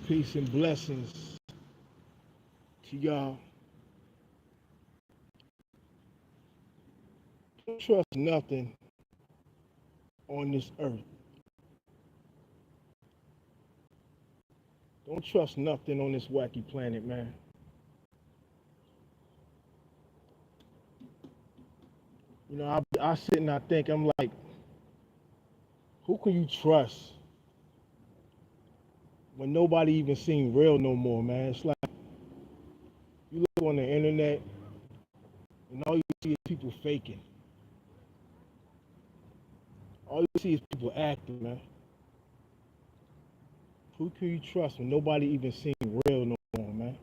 Peace and blessings to y'all. Don't trust nothing on this earth. Don't trust nothing on this wacky planet, man. I sit and I think, I'm like, who can you trust when nobody even seem real no more, man? It's like you look on the internet and all you see is people faking. All you see is people acting, man. Who can you trust when nobody even seem real no more, man?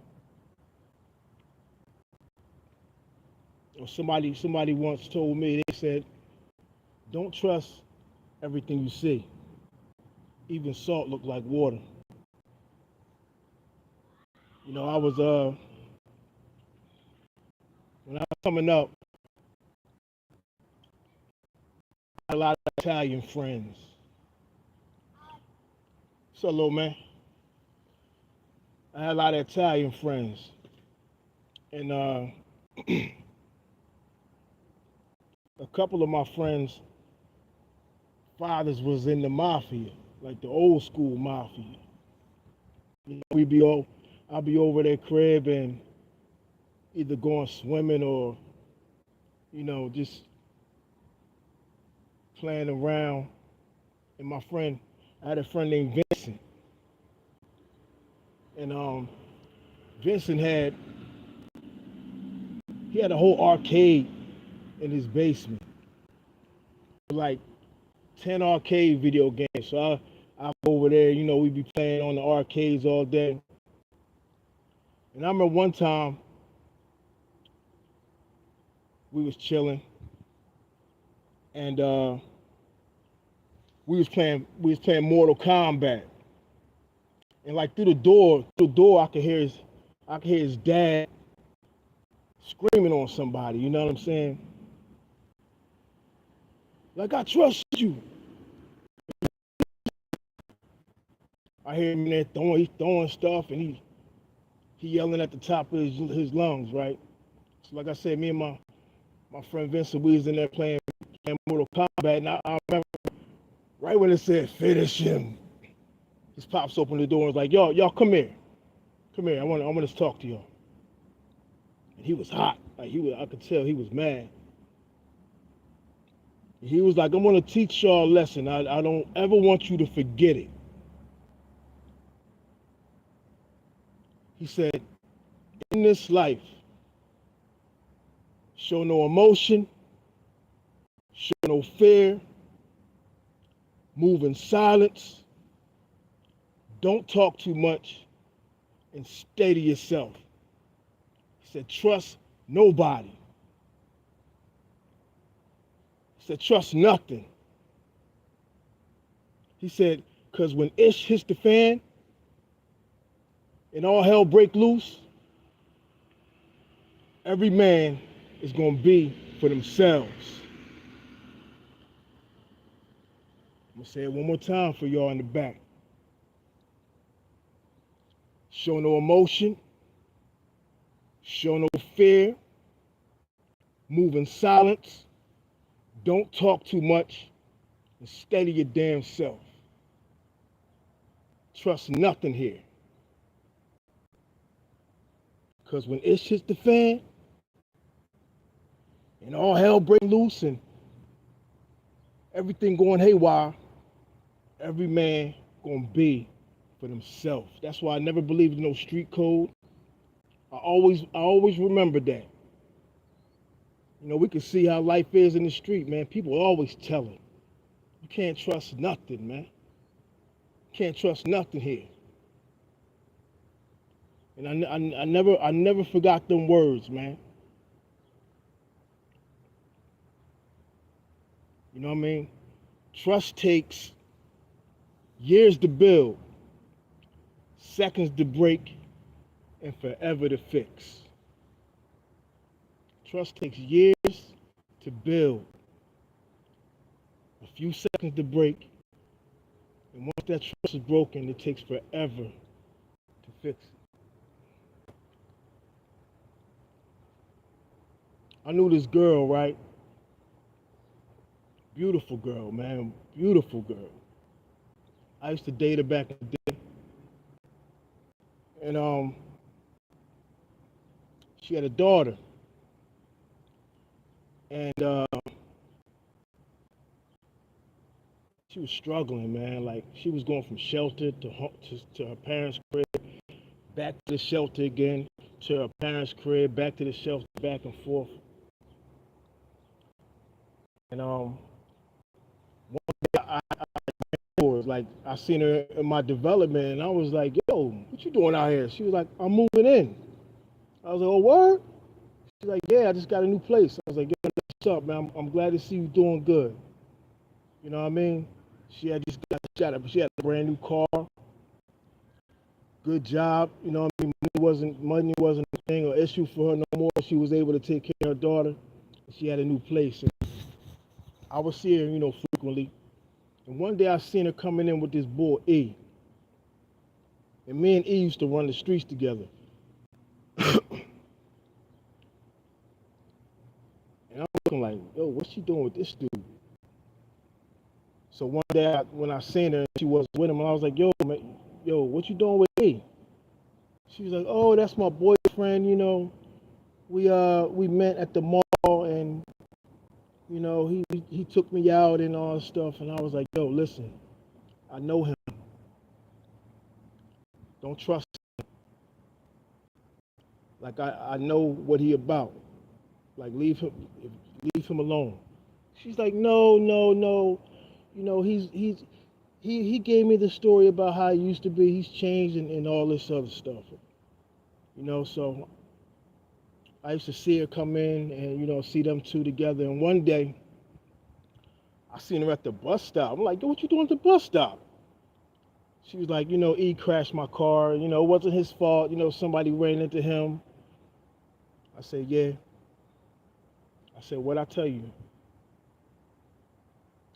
Or somebody once told me, they said, don't trust everything you see. Even salt look like water. I was when I was coming up, I had a lot of Italian friends. So hello, man. I had a lot of Italian friends, and a couple of my friends' fathers was in the mafia, like the old school mafia. We'd be all, I'll be over their crib and either going swimming or, just playing around. And I had a friend named Vincent, and Vincent he had a whole arcade in his basement, like 10 arcade video games. So I go over there, we'd be playing on the arcades all day. And I remember one time we was chilling, and we was playing Mortal Kombat. And like through the door, I could hear his dad screaming on somebody. You know what I'm saying? Like, I trust you. I hear him in there he's throwing stuff, and he yelling at the top of his lungs, right? So like I said, me and my friend Vincent, we was in there playing Mortal Kombat, and I remember right when it said finish him, his pops opened the door and was like, y'all come here. Come here, I want to talk to y'all. And he was hot. Like I could tell he was mad. He was like, I'm gonna teach y'all a lesson. I don't ever want you to forget it. He said, in this life, show no emotion, show no fear, move in silence, don't talk too much, and stay to yourself. He said, trust nobody. He said, trust nothing. He said, because when ish hits the fan and all hell break loose, every man is going to be for themselves. I'm going to say it one more time for y'all in the back. Show no emotion, show no fear, move in silence, don't talk too much, and stay to your damn self. Trust nothing here. Because when it hits the fan and all hell break loose and everything going haywire, every man gonna be for themselves. That's why I never believed in no street code. I always remember that. We can see how life is in the street, man. People always telling. You can't trust nothing, man. You can't trust nothing here. And I never forgot them words, man. You know what I mean? Trust takes years to build, seconds to break, and forever to fix. Trust takes years to build, a few seconds to break, and once that trust is broken, it takes forever fix it. I knew this girl, right? Beautiful girl, man. Beautiful girl. I used to date her back in the day. And she had a daughter. And she was struggling, man. Like, she was going from shelter to her parents' crib, back to the shelter again, to her parents' crib, back to the shelter, back and forth. And one day like I seen her in my development, and I was like, "Yo, what you doing out here?" She was like, "I'm moving in." I was like, "Oh, word?" She's like, "Yeah, I just got a new place." I was like, "Yo, what's up, man? I'm glad to see you doing good." You know what I mean? She had just got she had a brand new car, good job. You know what I mean? Money wasn't a thing or issue for her no more. She was able to take care of her daughter. She had a new place. And I would see her, frequently. And one day I seen her coming in with this boy E. And me and E used to run the streets together. And I'm looking like, yo, what's she doing with this dude? So one day when I seen her, she wasn't with him, and I was like, yo, man, yo, what you doing with E? She was like, oh, that's my boyfriend, we met at the mall, and he took me out and all that stuff. And I was like, yo, listen, I know him. Don't trust him. Like, I know what he about. Like, leave him alone. She's like, no, no, no. He gave me the story about how he used to be. He's changed and all this other stuff. So I used to see her come in and, see them two together. And one day, I seen her at the bus stop. I'm like, yo, what you doing at the bus stop? She was like, E crashed my car. It wasn't his fault. Somebody ran into him. I said, yeah. I said, what'd I tell you?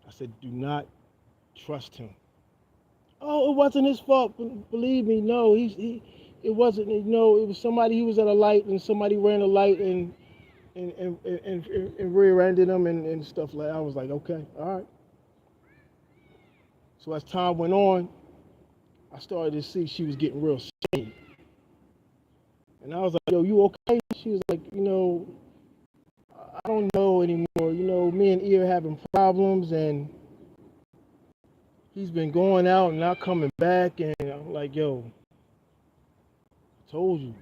I said, do not trust him. Oh, it wasn't his fault. Believe me, no. It wasn't. It was somebody. He was at a light, and somebody ran a light and rear-ended him and stuff like that. I was like, okay, all right. So as time went on, I started to see she was getting real skinny. And I was like, yo, you okay? She was like, I don't know anymore. Me and E are having problems, and he's been going out and not coming back. And I'm like, yo, I told you.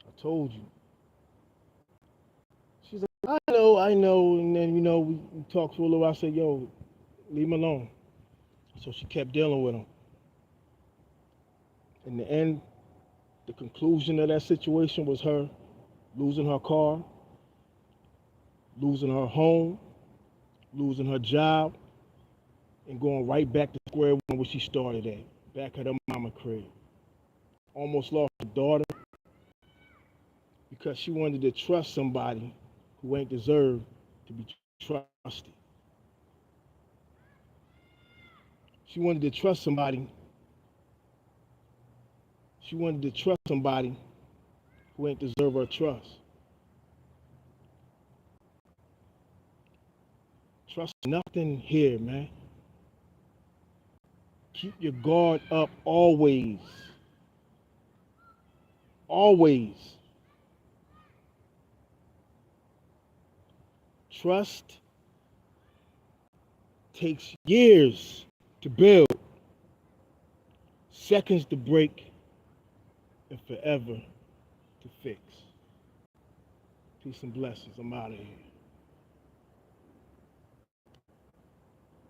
I told you. She's like, I know. And then, we talked for a little while. I said, yo, leave him alone. So she kept dealing with him. In the end, the conclusion of that situation was her losing her car, losing her home, losing her job, and going right back to square one where she started at, back at her mama crib. Almost lost her daughter because she wanted to trust somebody who ain't deserved to be trusted. She wanted to trust somebody. She wanted to trust somebody who ain't deserve her trust. Trust nothing here, man. Keep your guard up always. Always. Trust takes years to build, seconds to break, and forever to fix. Peace and blessings. I'm out of here.